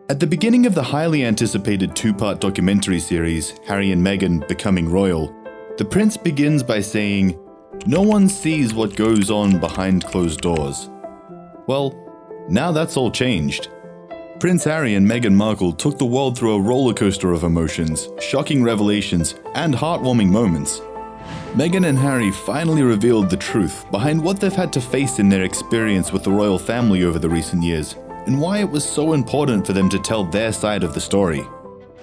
At the beginning of the highly anticipated two-part documentary series, Harry and Meghan Becoming Royal, the prince begins by saying, "No one sees what goes on behind closed doors." Well, now that's all changed. Prince Harry and Meghan Markle took the world through a rollercoaster of emotions, shocking revelations, and heartwarming moments. Meghan and Harry finally revealed the truth behind what they've had to face in their experience with the royal family over the recent years, and why it was so important for them to tell their side of the story.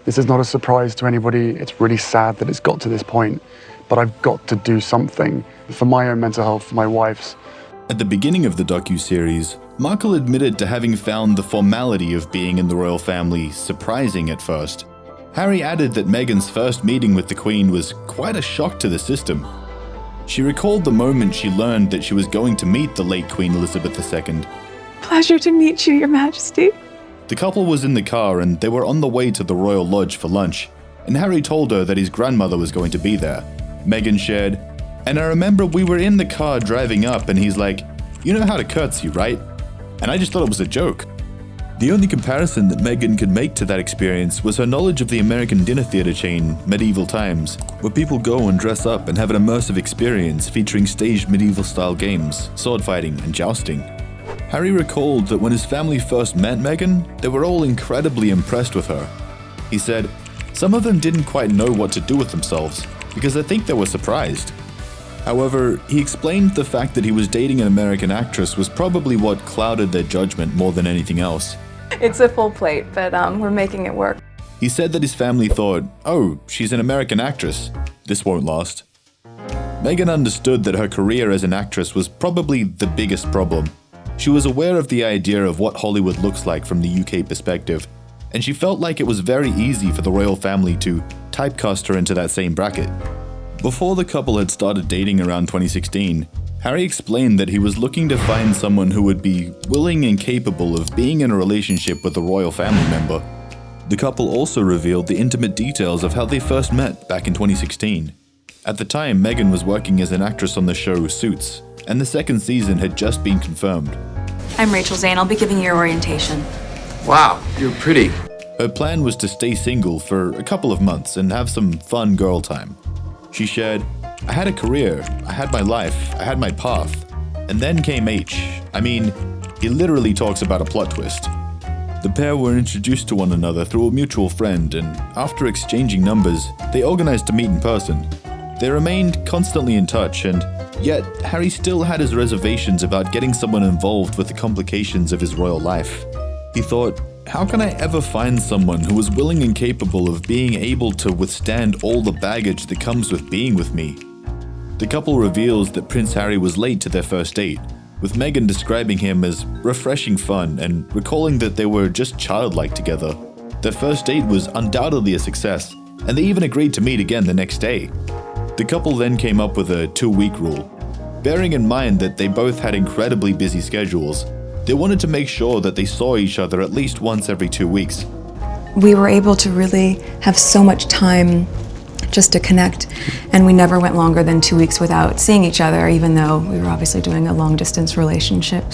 This is not a surprise to anybody. It's really sad that it's got to this point, but I've got to do something for my own mental health, for my wife's. At the beginning of the docu-series, Markle admitted to having found the formality of being in the royal family surprising at first. Harry added that Meghan's first meeting with the Queen was quite a shock to the system. She recalled the moment she learned that she was going to meet the late Queen Elizabeth II. Pleasure to meet you, Your Majesty. The couple was in the car and they were on the way to the royal lodge for lunch, and Harry told her that his grandmother was going to be there. Meghan shared, "And I remember we were in the car driving up and he's like, 'You know how to curtsy, right?' And I just thought it was a joke." The only comparison that Meghan could make to that experience was her knowledge of the American dinner theater chain, Medieval Times, where people go and dress up and have an immersive experience featuring staged medieval-style games, sword fighting, and jousting. Harry recalled that when his family first met Meghan, they were all incredibly impressed with her. He said, "Some of them didn't quite know what to do with themselves, because I think they were surprised." However, he explained the fact that he was dating an American actress was probably what clouded their judgment more than anything else. It's a full plate, but we're making it work. He said that his family thought, "Oh, she's an American actress. This won't last." Meghan understood that her career as an actress was probably the biggest problem. She was aware of the idea of what Hollywood looks like from the UK perspective, and she felt like it was very easy for the royal family to typecast her into that same bracket. Before the couple had started dating around 2016, Harry explained that he was looking to find someone who would be willing and capable of being in a relationship with a royal family member. The couple also revealed the intimate details of how they first met back in 2016. At the time, Meghan was working as an actress on the show Suits, and the second season had just been confirmed. I'm Rachel Zane. I'll be giving you your orientation. Wow, you're pretty. Her plan was to stay single for a couple of months and have some fun girl time. She shared, "I had a career, I had my life, I had my path. And then came H. I mean, he literally talks about a plot twist." The pair were introduced to one another through a mutual friend, and after exchanging numbers, they organized to meet in person. They remained constantly in touch, and yet Harry still had his reservations about getting someone involved with the complications of his royal life. He thought, "How can I ever find someone who is willing and capable of being able to withstand all the baggage that comes with being with me?" The couple reveals that Prince Harry was late to their first date, with Meghan describing him as refreshing fun and recalling that they were just childlike together. Their first date was undoubtedly a success, and they even agreed to meet again the next day. The couple then came up with a 2-week rule. Bearing in mind that they both had incredibly busy schedules, they wanted to make sure that they saw each other at least once every 2 weeks. We were able to really have so much time just to connect, and we never went longer than 2 weeks without seeing each other, even though we were obviously doing a long-distance relationship.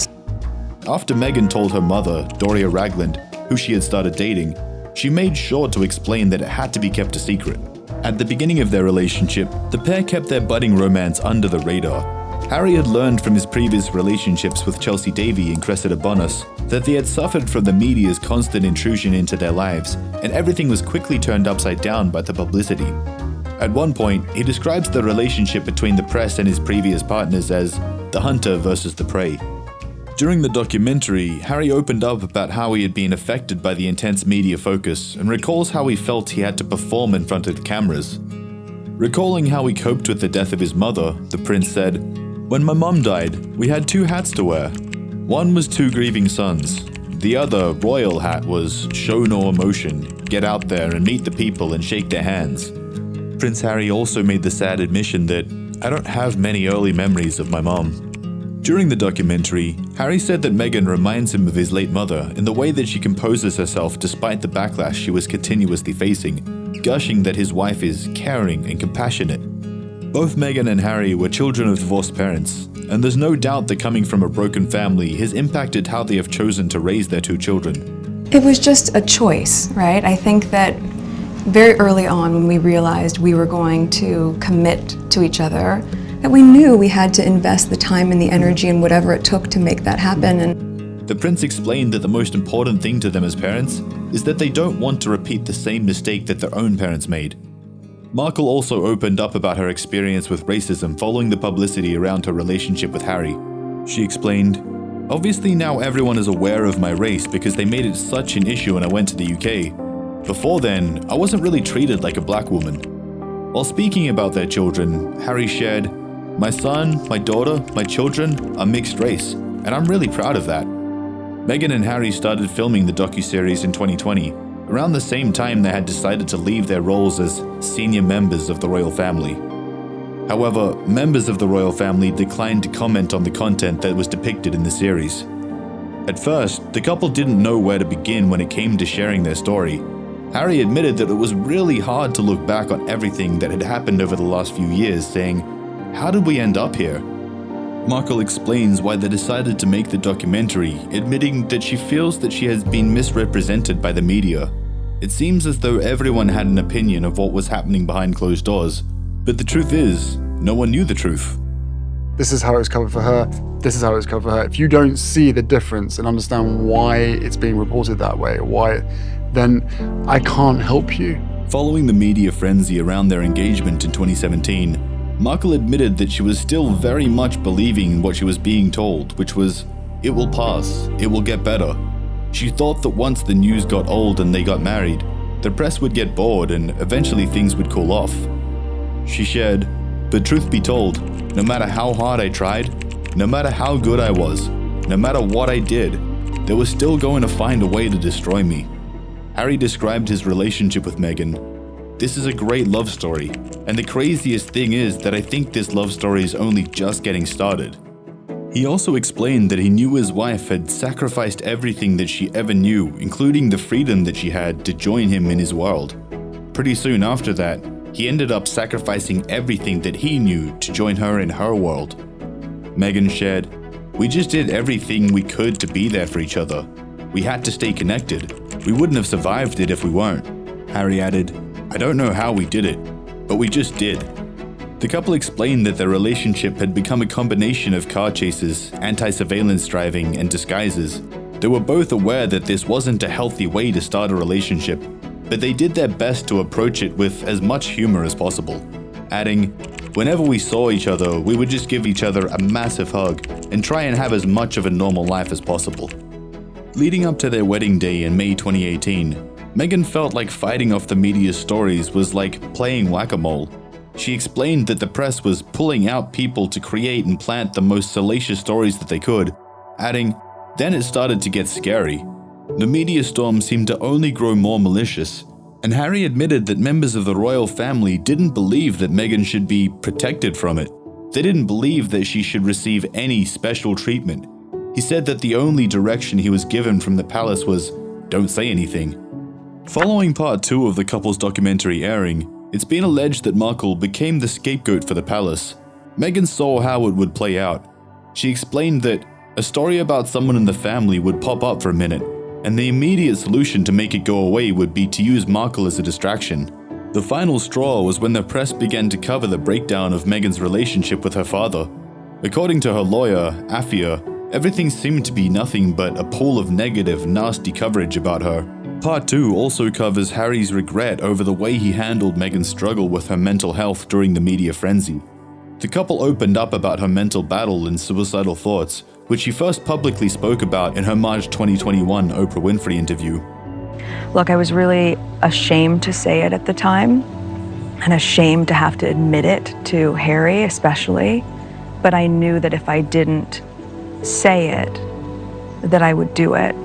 After Meghan told her mother, Doria Ragland, who she had started dating, she made sure to explain that it had to be kept a secret. At the beginning of their relationship, the pair kept their budding romance under the radar. Harry had learned from his previous relationships with Chelsea Davy and Cressida Bonas that they had suffered from the media's constant intrusion into their lives, and everything was quickly turned upside down by the publicity. At one point, he describes the relationship between the press and his previous partners as the hunter versus the prey. During the documentary, Harry opened up about how he had been affected by the intense media focus and recalls how he felt he had to perform in front of the cameras. Recalling how he coped with the death of his mother, the prince said, "When my mum died, we had 2 hats to wear. One was 2 grieving sons. The other, royal hat, was show no emotion, get out there and meet the people and shake their hands." Prince Harry also made the sad admission that, "I don't have many early memories of my mom." During the documentary, Harry said that Meghan reminds him of his late mother in the way that she composes herself despite the backlash she was continuously facing, gushing that his wife is caring and compassionate. Both Meghan and Harry were children of divorced parents, and there's no doubt that coming from a broken family has impacted how they have chosen to raise their 2 children. It was just a choice, right? I think that very early on when we realized we were going to commit to each other, that we knew we had to invest the time and the energy and whatever it took to make that happen. And The prince explained that the most important thing to them as parents is that they don't want to repeat the same mistake that their own parents made. Markle also opened up about her experience with racism following the publicity around her relationship with Harry. She explained, "Obviously now everyone is aware of my race because they made it such an issue when I went to the UK. Before then, I wasn't really treated like a black woman." While speaking about their children, Harry shared, "My son, my daughter, my children are mixed race, and I'm really proud of that." Meghan and Harry started filming the docu-series in 2020, around the same time they had decided to leave their roles as senior members of the royal family. However, members of the royal family declined to comment on the content that was depicted in the series. At first, the couple didn't know where to begin when it came to sharing their story. Harry admitted that it was really hard to look back on everything that had happened over the last few years, saying, "How did we end up here?" Markle explains why they decided to make the documentary, admitting that she feels that she has been misrepresented by the media. It seems as though everyone had an opinion of what was happening behind closed doors, but the truth is, no one knew the truth. This is how it was covered for her. This is how it was covered for her. If you don't see the difference and understand why it's being reported that way, then I can't help you. Following the media frenzy around their engagement in 2017, Markle admitted that she was still very much believing what she was being told, which was, "It will pass, it will get better." She thought that once the news got old and they got married, the press would get bored and eventually things would cool off. She shared, "But truth be told, no matter how hard I tried, no matter how good I was, no matter what I did, they were still going to find a way to destroy me." Harry described his relationship with Meghan. "This is a great love story, and the craziest thing is that I think this love story is only just getting started." He also explained that he knew his wife had sacrificed everything that she ever knew, including the freedom that she had to join him in his world. Pretty soon after that, he ended up sacrificing everything that he knew to join her in her world. Meghan shared, "We just did everything we could to be there for each other. We had to stay connected. We wouldn't have survived it if we weren't." Harry added, "I don't know how we did it, but we just did." The couple explained that their relationship had become a combination of car chases, anti-surveillance driving, and disguises. They were both aware that this wasn't a healthy way to start a relationship, but they did their best to approach it with as much humor as possible, adding, "Whenever we saw each other, we would just give each other a massive hug and try and have as much of a normal life as possible." Leading up to their wedding day in May 2018, Meghan felt like fighting off the media's stories was like playing whack-a-mole. She explained that the press was pulling out people to create and plant the most salacious stories that they could, adding, "Then it started to get scary. The media storm seemed to only grow more malicious, and Harry admitted that members of the royal family didn't believe that Meghan should be protected from it. They didn't believe that she should receive any special treatment. He said that the only direction he was given from the palace was, 'Don't say anything.'" Following part 2 of the couple's documentary airing, it's been alleged that Markle became the scapegoat for the palace. Meghan saw how it would play out. She explained that a story about someone in the family would pop up for a minute, and the immediate solution to make it go away would be to use Markle as a distraction. The final straw was when the press began to cover the breakdown of Meghan's relationship with her father. According to her lawyer, Afia, everything seemed to be nothing but a pool of negative, nasty coverage about her. Part 2 also covers Harry's regret over the way he handled Meghan's struggle with her mental health during the media frenzy. The couple opened up about her mental battle and suicidal thoughts, which she first publicly spoke about in her March 2021 Oprah Winfrey interview. Look, I was really ashamed to say it at the time, and ashamed to have to admit it to Harry especially, but I knew that if I didn't say it, that I would do it,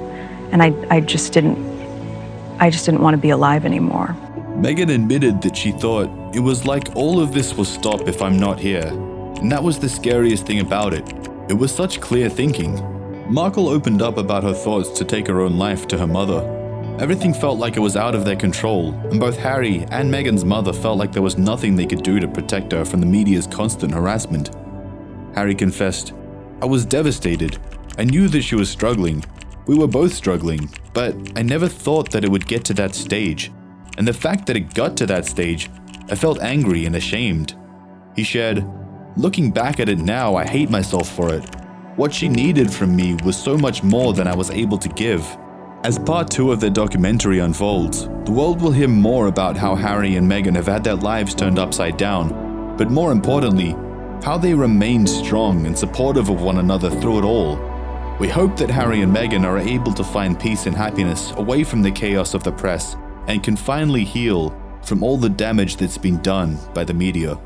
and I just didn't want to be alive anymore. Meghan admitted that she thought, "It was like all of this will stop if I'm not here." And that was the scariest thing about it. It was such clear thinking. Markle opened up about her thoughts to take her own life to her mother. Everything felt like it was out of their control, and both Harry and Meghan's mother felt like there was nothing they could do to protect her from the media's constant harassment. Harry confessed, "I was devastated. I knew that she was struggling. We were both struggling, but I never thought that it would get to that stage. And the fact that it got to that stage, I felt angry and ashamed. He shared, "Looking back at it now, I hate myself for it. What she needed from me was so much more than I was able to give." As part 2 of their documentary unfolds, the world will hear more about how Harry and Meghan have had their lives turned upside down, but more importantly, how they remained strong and supportive of one another through it all. We hope that Harry and Meghan are able to find peace and happiness away from the chaos of the press and can finally heal from all the damage that's been done by the media.